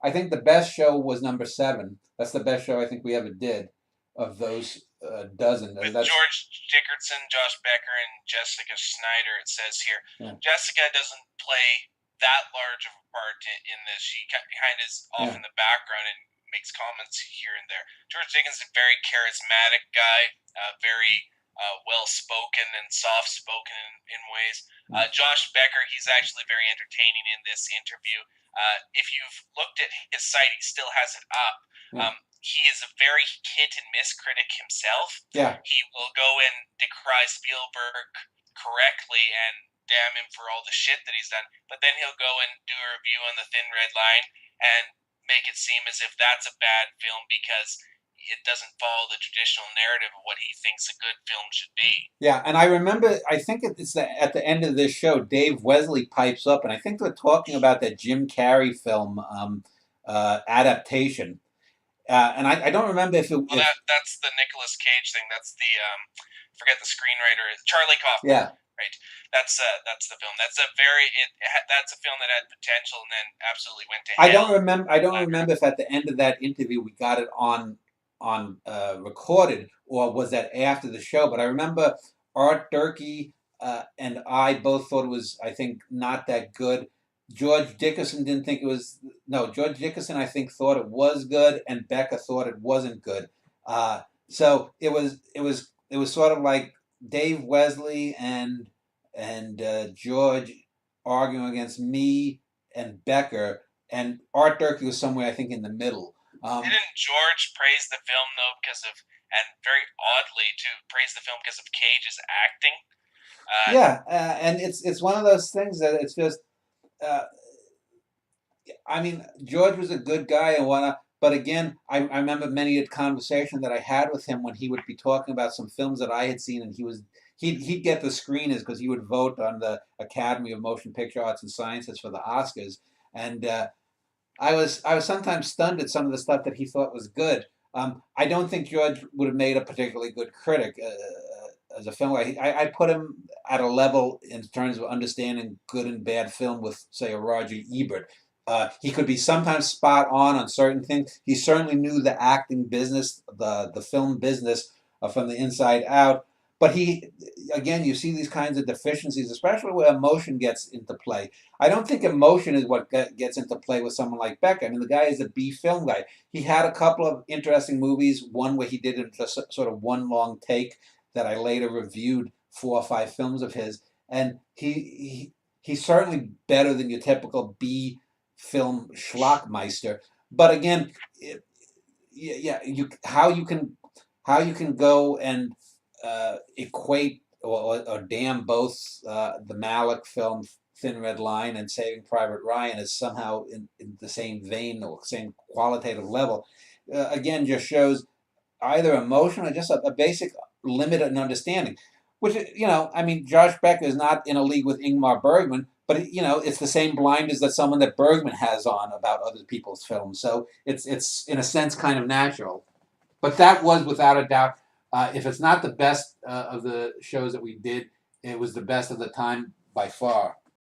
I think the best show was number 7. That's the best show I think we ever did of those dozen. With That's George Dickerson, Josh Becker, and Jessica Snyder. It says here yeah, Jessica doesn't play that large of a part in this. She kind of is off yeah, in the background and makes comments here and there. George Dickinson, very charismatic guy, very well spoken and soft spoken in ways. yeah, Josh Becker, he's actually very entertaining in this interview. If you've looked at his site, he still has it up. yeah, He is a very hit and miss critic himself. yeah. He will go and decry Spielberg correctly and damn him for all the shit that he's done, but then he'll go and do a review on The Thin Red Line and make it seem as if that's a bad film because it doesn't follow the traditional narrative of what he thinks a good film should be. Yeah, and I remember, I think it's at the end of this show, Dave Wesley pipes up, and I think they're talking about that Jim Carrey film adaptation. And I don't remember Well, that's the Nicolas Cage thing. That's the forget the screenwriter, Charlie Kaufman. yeah, Right. That's the film. That's a film that had potential and then absolutely went to hell. I don't remember if at the end of that interview we got it on recorded or was that after the show. But I remember Art Durkee and I both thought it was, I think, not that good. George Dickerson didn't think it was. No, George Dickerson I think thought it was good, and Becca thought it wasn't good. So it was sort of like Dave Wesley and George arguing against me and Becker, and Art Durkee was somewhere I think in the middle. Didn't George praise the film though because of, and very oddly too, praise the film because of Cage's acting? Yeah, and it's one of those things that it's just. Uh, I mean, George was a good guy and whatnot, but again, I remember many a conversation that I had with him when he would be talking about some films that I had seen, and he'd get the screeners because he would vote on the Academy of Motion Picture Arts and Sciences for the Oscars, and I was sometimes stunned at some of the stuff that he thought was good. I don't think George would have made a particularly good critic as a film. I put him at a level in terms of understanding good and bad film with, say, a Roger Ebert. He could be sometimes spot on certain things. He certainly knew the acting business, the film business from the inside out. But again, you see these kinds of deficiencies, especially where emotion gets into play. I don't think emotion is what gets into play with someone like Beck. I mean, the guy is a B film guy. He had a couple of interesting movies. One where he did it just sort of one long take that I later reviewed 4 or 5 films of his, and he's certainly better than your typical B film schlockmeister. But again, yeah, how you can go and equate or damn both the Malick film Thin Red Line and Saving Private Ryan as somehow in the same vein or same qualitative level, again just shows either emotion or just a basic limit in understanding. Which I mean, Josh Becker is not in a league with Ingmar Bergman, but it's the same blinders that someone that Bergman has on about other people's films. So it's in a sense kind of natural. But that was without a doubt, if it's not the best of the shows that we did, it was the best of the time by far.